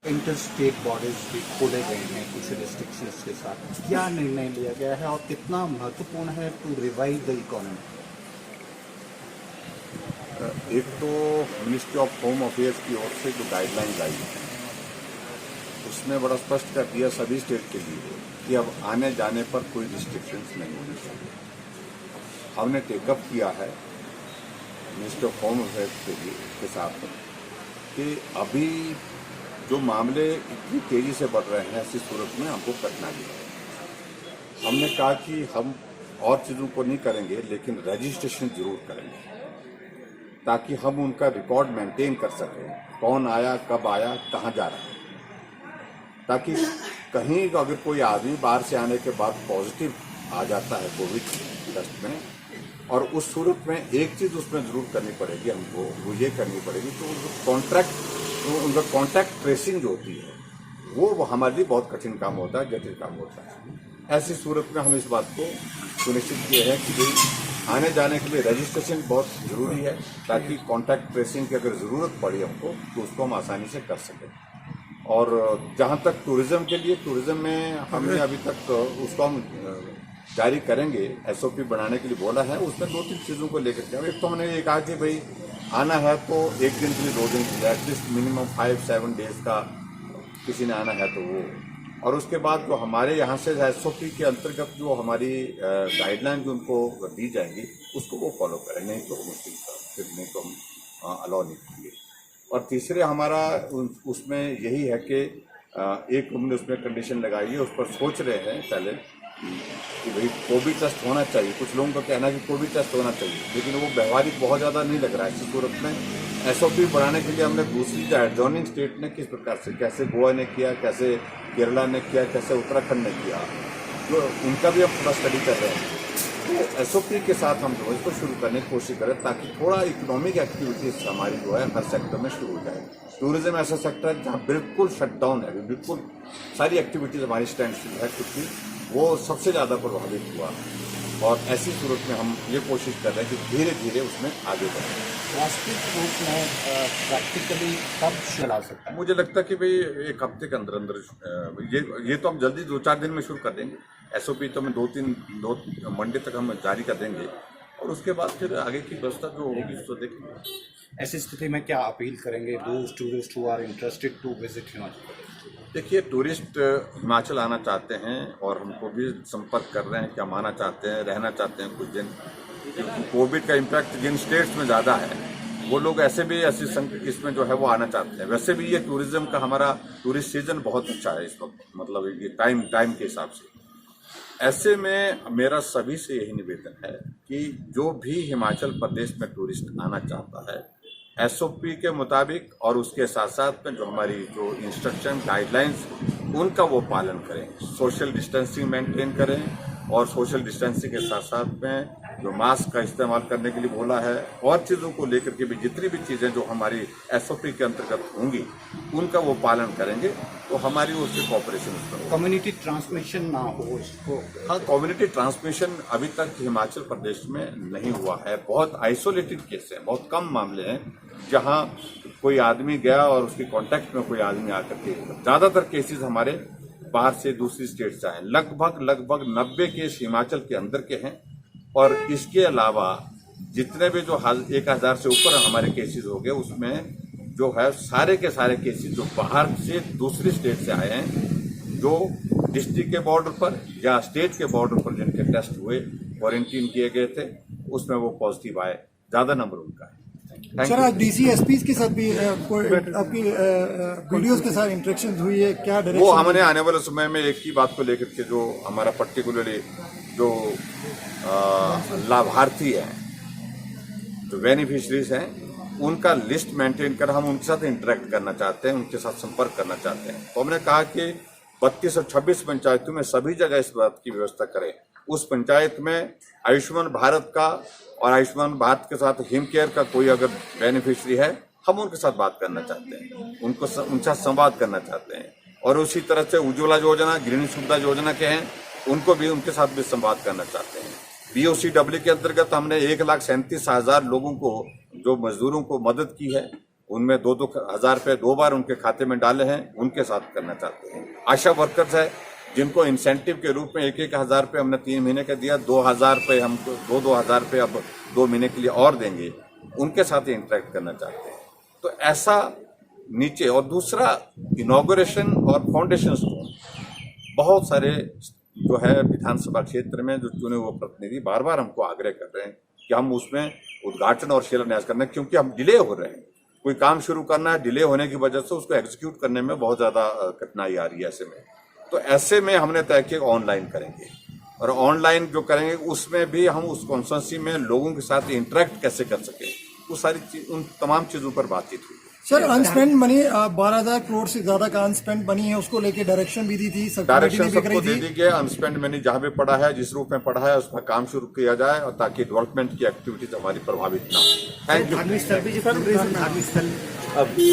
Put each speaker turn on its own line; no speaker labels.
Inter state borders भी खोले गए हैं कुछ रिस्ट्रिक्शंस के साथ। क्या निर्णय लिया गया है और कितना महत्वपूर्ण है टू रिवाइव द इकोनॉमी?
एक तो मिनिस्ट्री ऑफ होम अफेयर्स की ओर से जो गाइडलाइंस आई है उसने बड़ा स्पष्ट कर दिया सभी स्टेट के लिए कि अब आने जाने पर कोई रिस्ट्रिक्शंस नहीं होनी चाहिए। हमने टेकअप किया है मिनिस्ट्री ऑफ होम अफेयर्स के साथ कि अभी जो मामले इतनी तेजी से बढ़ रहे हैं ऐसी सूरत में हमको कठिनाई है। हमने कहा कि हम और चीज़ों को नहीं करेंगे लेकिन रजिस्ट्रेशन जरूर करेंगे ताकि हम उनका रिकॉर्ड मेंटेन कर सकें, कौन आया, कब आया, कहाँ जा रहा है, ताकि कहीं अगर कोई आदमी बाहर से आने के बाद पॉजिटिव आ जाता है कोविड टेस्ट में, और उस सूरत में एक चीज़ उसमें जरूर करनी पड़ेगी हमको, वो ये करनी पड़ेगी तो उनका कॉन्टैक्ट ट्रेसिंग जो होती है वो हमारे लिए बहुत कठिन काम होता है, जटिल काम होता है। ऐसी सूरत में हम इस बात को सुनिश्चित किए हैं कि भाई आने जाने के लिए रजिस्ट्रेशन बहुत जरूरी है ताकि कॉन्टैक्ट ट्रेसिंग की अगर ज़रूरत पड़ी हमको तो उसको हम आसानी से कर सकें। और जहाँ तक टूरिज्म के लिए, टूरिज्म में हमने अभी तक उसको हम जारी करेंगे, एसओपी बनाने के लिए बोला है। उसमें 2-3 चीज़ों को लेकर के एक तो हमने ये कहा कि भाई आना है तो एक दिन के लिए 2 दिन के लिए एटलीस्ट मिनिमम 5-7 डेज का किसी ने आना है तो वो, और उसके बाद जो हमारे यहाँ से एसओपी के अंतर्गत जो हमारी गाइडलाइन जो उनको दी जाएंगी उसको वो फॉलो करें, नहीं तो मुश्किल फिर नहीं तो हम अलाउ नहीं करेंगे। और तीसरे हमारा उसमें यही है कि एक हमने उसमें कंडीशन लगाई है, उस पर सोच रहे हैं पहले कि भाई कोविड टेस्ट होना चाहिए। कुछ लोगों का कहना है कि कोविड टेस्ट होना चाहिए, लेकिन वो व्यवहारिक बहुत ज़्यादा नहीं लग रहा है। इस सूरत में एसओपी बढ़ाने के लिए हमने दूसरी जो एडजॉइनिंग स्टेट ने किस प्रकार से, कैसे गोवा ने किया, कैसे केरला ने किया, कैसे उत्तराखंड ने किया, जो उनका भी हम थोड़ा स्टडी कर रहे हैं। तो एसओपी के साथ हम जो इसको शुरू करने की कोशिश करें ताकि थोड़ा इकोनॉमिक एक्टिविटीज हमारी जो है हर सेक्टर में शुरू हो जाए। टूरिज्म ऐसा सेक्टर है जहाँ बिल्कुल शटडाउन है, बिल्कुल सारी एक्टिविटीज हमारी स्टैंड स्टिल है, क्योंकि वो सबसे ज़्यादा प्रभावित हुआ। और ऐसी सूरत में हम ये कोशिश कर रहे हैं कि धीरे धीरे उसमें आगे बढ़ें।
वास्तविक रूप में प्रैक्टिकली कब चला सकता है?
मुझे लगता है कि भाई एक हफ्ते के अंदर अंदर ये तो हम जल्दी 2-4 दिन में शुरू कर देंगे। एसओपी तो हमें 2 मंडे तक हम जारी कर देंगे और उसके बाद फिर आगे की व्यवस्था जो होगी उसको देखेंगे।
ऐसी स्थिति में क्या अपील करेंगे those tourist who are interested to visit Himachal Pradesh?
देखिए, टूरिस्ट हिमाचल आना चाहते हैं और हमको भी संपर्क कर रहे हैं कि हम आना चाहते हैं, रहना चाहते हैं कुछ दिन, क्योंकि कोविड का इम्पैक्ट जिन स्टेट्स में ज़्यादा है वो लोग ऐसे भी ऐसी इसमें जो है वो आना चाहते हैं। वैसे भी ये टूरिज्म का हमारा टूरिस्ट सीजन बहुत अच्छा है इस वक्त, मतलब ये टाइम के हिसाब से। ऐसे में मेरा सभी से यही निवेदन है कि जो भी हिमाचल प्रदेश में टूरिस्ट आना चाहता है एसओपी के मुताबिक और उसके साथ साथ में जो हमारी जो इंस्ट्रक्शन गाइडलाइंस उनका वो पालन करें, सोशल डिस्टेंसिंग मेंटेन करें, और सोशल डिस्टेंसिंग के साथ साथ में जो मास्क का इस्तेमाल करने के लिए बोला है और चीज़ों को लेकर के भी जितनी भी चीज़ें जो हमारी एसओपी के अंतर्गत होंगी उनका वो पालन करेंगे तो हमारी ओर से कॉपरेशन उसमें।
कम्युनिटी ट्रांसमिशन ना हो उसको।
हाँ, कम्युनिटी ट्रांसमिशन अभी तक हिमाचल प्रदेश में नहीं हुआ है। बहुत आइसोलेटेड केस हैं, बहुत कम मामले हैं जहाँ कोई आदमी गया और उसके कांटेक्ट में कोई आदमी आकर के, ज़्यादातर केसेस हमारे बाहर से दूसरी स्टेट से आए। लगभग 90 केस हिमाचल के अंदर के हैं, और इसके अलावा जितने भी जो 1000 से ऊपर हमारे केसेस हो गए उसमें जो है सारे के सारे केसेस जो बाहर से दूसरी स्टेट से आए हैं, जो डिस्ट्रिक्ट के बॉर्डर पर या स्टेट के बॉर्डर पर जिनके टेस्ट हुए, क्वारंटीन किए गए थे, उसमें वो पॉजिटिव आए, ज़्यादा नंबर उनका है।
सर, आज डीसी एसपीज के साथ भी आपकी वीडियोस के साथ इंटरेक्शन हुई है, क्या डायरेक्शन?
वो हमने आने वाले समय में एक ही बात को लेकर के जो हमारा पर्टिकुलरली जो लाभार्थी हैं, जो बेनिफिशरीज हैं, उनका लिस्ट मेंटेन कर हम उनके साथ इंटरेक्ट करना चाहते हैं, उनके साथ संपर्क करना चाहते हैं। तो हमने कहा कि 32 और 26 पंचायतों में सभी जगह इस बात की व्यवस्था करें। उस पंचायत में आयुष्मान भारत का और आयुष्मान भारत के साथ हिम केयर का कोई अगर बेनिफिशरी है, हम उनके साथ बात करना चाहते हैं, उनके साथ संवाद करना चाहते हैं। और उसी तरह से उज्ज्वला योजना, गृहिणी सुविधा योजना के हैं, उनको भी उनके साथ भी संवाद करना चाहते हैं। BOCW के अंतर्गत हमने 1,37,000 लोगों को, जो मजदूरों को मदद की है, उनमें 2-2 हज़ार रुपये 2 बार उनके खाते में डाले हैं, उनके साथ करना चाहते हैं। आशा वर्कर्स है जिनको इंसेंटिव के रूप में 1-1 हज़ार रुपये हमने 3 महीने का दिया, 2,000 रुपये हमको 2-2 हज़ार रुपये अब 2 महीने के लिए और देंगे, उनके साथ इंटरेक्ट करना चाहते हैं। तो ऐसा नीचे। और दूसरा, इनॉग्रेशन और फाउंडेशन स्टोन, बहुत सारे जो है विधानसभा क्षेत्र में जो चुने हुए प्रतिनिधि बार बार हमको आग्रह कर रहे हैं कि हम उसमें उद्घाटन और शिलान्यास करना है, क्योंकि हम डिले हो रहे हैं। कोई काम शुरू करना है, डिले होने की वजह से उसको एग्जीक्यूट करने में बहुत ज्यादा कठिनाई आ रही है। ऐसे में तो ऐसे में हमने तय किया ऑनलाइन करेंगे, और ऑनलाइन जो करेंगे उसमें भी हम उस कॉन्स्टिट्यूंसी में लोगों के साथ इंटरेक्ट कैसे कर सके, वो सारी चीज, उन तमाम चीजों पर बातचीत हुई।
सर, अनस्पेंड मनी 12,000 करोड़ से ज्यादा का अनस्पेंड मनी है, उसको लेके डायरेक्शन भी दी थी,
डायरेक्शन सबको दे दी गई। अनस्पेंड मनी जहां भी पड़ा है, जिस रूप में पड़ा है, उसका काम शुरू किया जाए, और ताकि डेवलपमेंट की एक्टिविटीज हमारी प्रभावित ना हो। Thank you.
धार्मिक स्थल भी,